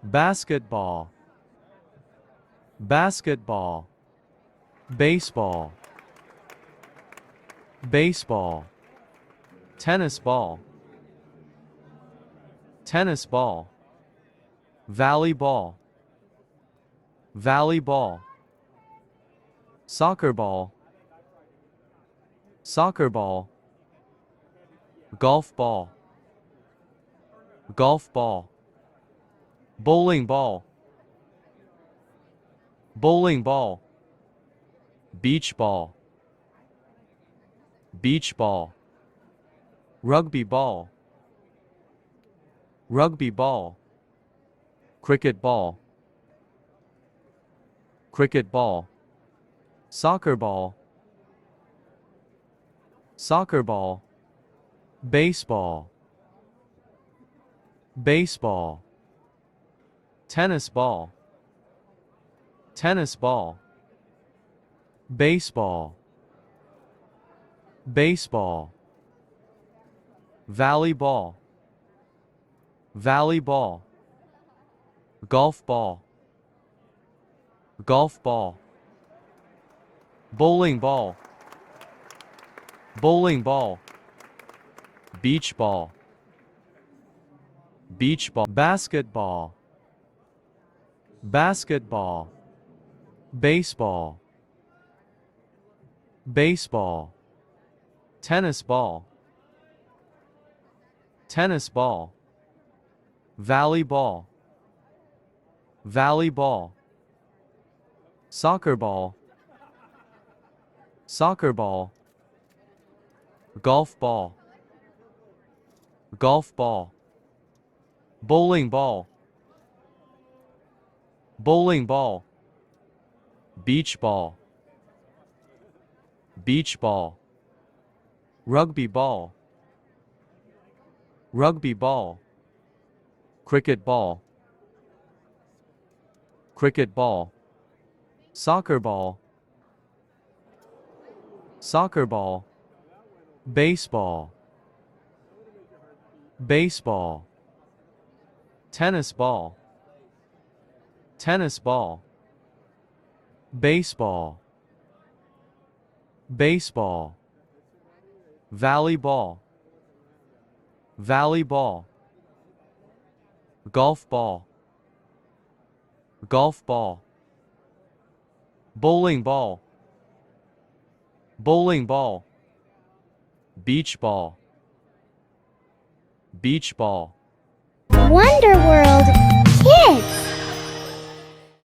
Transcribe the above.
basketball, basketball, baseball, baseball, tennis ball, tennis ball, volleyball, volleyball, soccer ball, soccer ball, golf ball, golf ball, bowling ball, bowling ball, beach ball, beach ball, rugby ball, rugby ball, cricket ball, cricket ball, soccer ball, soccer ball, baseball, baseball, tennis ball, tennis ball, baseball, baseball, volleyball, volleyball, golf ball, golf ball, bowling ball, bowling ball, beach ball, beach ball, basketball, basketball, baseball, baseball, tennis ball, tennis ball, volleyball, volleyball, soccer ball, soccer ball, golf ball, golf ball, bowling ball, bowling ball, beach ball, beach ball, rugby ball, rugby ball, cricket ball, cricket ball, soccer ball, soccer ball, baseball, baseball, tennis ball, tennis ball, baseball, baseball, volleyball, volleyball, golf ball, golf ball, bowling ball, bowling ball, beach ball, beach ball. Wonder World.